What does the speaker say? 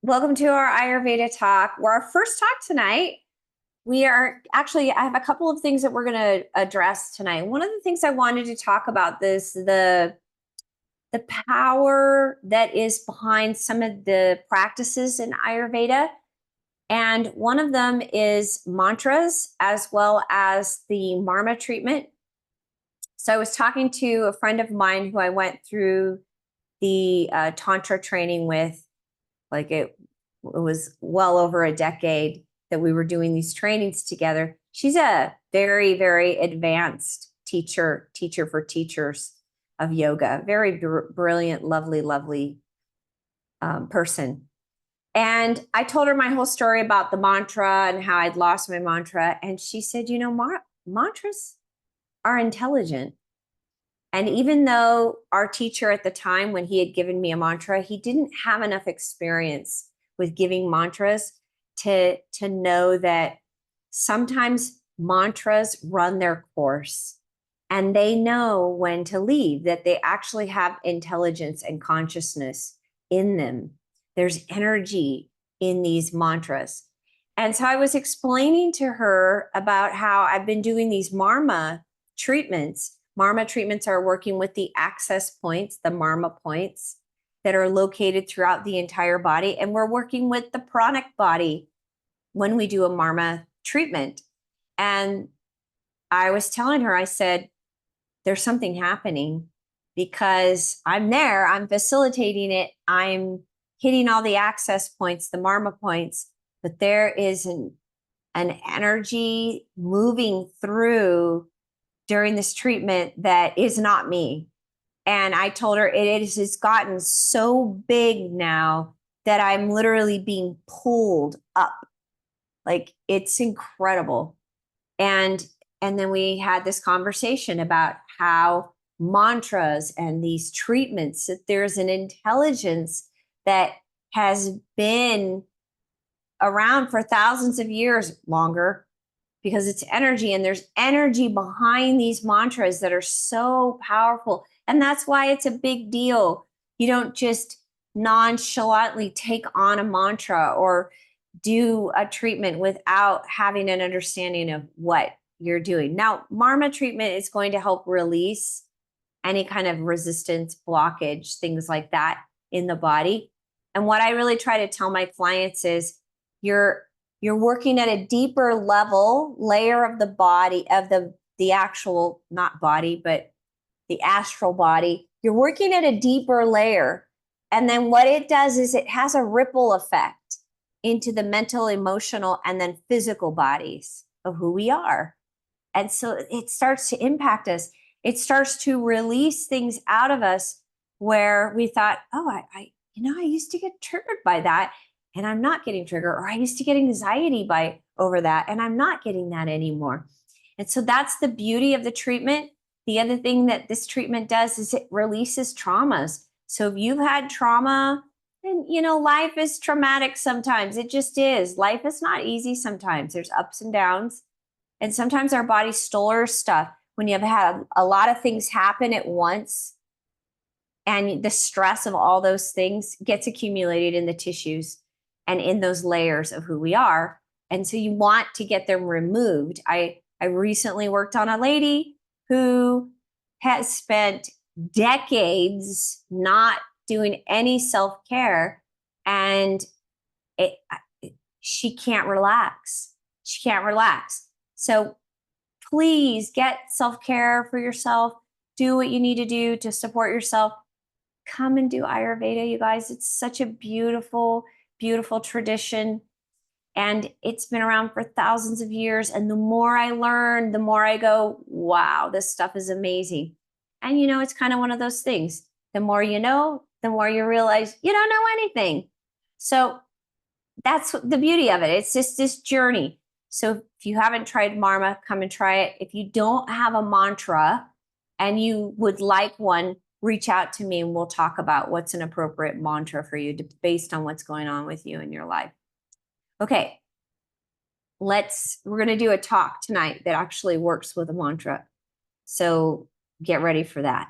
Welcome to our Ayurveda talk. We're our first talk tonight. I have a couple of things that we're going to address tonight. One of the things I wanted to talk about the power that is behind some of the practices in Ayurveda. And one of them is mantras as well as the Marma treatment. So I was talking to a friend of mine who I went through the Tantra training with. It was well over a decade that we were doing these trainings together. She's a very, very advanced teacher for teachers of yoga. Very brilliant, lovely person. And I told her my whole story about the mantra and how I'd lost my mantra. And she said, mantras are intelligent. And even though our teacher at the time, when he had given me a mantra, he didn't have enough experience with giving mantras to know that sometimes mantras run their course and they know when to leave, that they actually have intelligence and consciousness in them. There's energy in these mantras. And so I was explaining to her about how I've been doing these Marma treatments. Marma treatments are working with the access points, the Marma points that are located throughout the entire body. And we're working with the pranic body when we do a Marma treatment. And I was telling her, I said, there's something happening because I'm there, I'm facilitating it, I'm hitting all the access points, the Marma points, but there is an energy moving through during this treatment that is not me. And I told her it has gotten so big now that I'm literally being pulled up. Like, it's incredible. And then we had this conversation about how mantras and these treatments, that there's an intelligence that has been around for thousands of years, longer, because it's energy, and there's energy behind these mantras that are so powerful. And that's why it's a big deal. You don't just nonchalantly take on a mantra or do a treatment without having an understanding of what you're doing. Now, Marma treatment is going to help release any kind of resistance, blockage, things like that in the body. And what I really try to tell my clients is you're working at a deeper layer of the body, of the actual, not body, but the astral body. You're working at a deeper layer. And then what it does is it has a ripple effect into the mental, emotional, and then physical bodies of who we are. And so it starts to impact us. It starts to release things out of us where we thought, oh, I used to get triggered by that, and I'm not getting triggered, or I used to get anxiety over that, and I'm not getting that anymore. And so that's the beauty of the treatment. The other thing that this treatment does is it releases traumas. So if you've had trauma, and life is traumatic sometimes. It just is. Life is not easy sometimes. There's ups and downs. And sometimes our body stores stuff. When you've had a lot of things happen at once, and the stress of all those things gets accumulated in the tissues and in those layers of who we are. And so you want to get them removed. I recently worked on a lady who has spent decades not doing any self-care, and she can't relax. She can't relax. So please get self-care for yourself. Do what you need to do to support yourself. Come and do Ayurveda, you guys. It's such a beautiful, beautiful tradition. And it's been around for thousands of years. And the more I learn, the more I go, wow, this stuff is amazing. And it's kind of one of those things. The more you know, the more you realize you don't know anything. So that's the beauty of it. It's just this journey. So if you haven't tried Marma, come and try it. If you don't have a mantra and you would like one, reach out to me and we'll talk about what's an appropriate mantra for you based on what's going on with you in your life. Okay, we're going to do a talk tonight that actually works with a mantra. So get ready for that.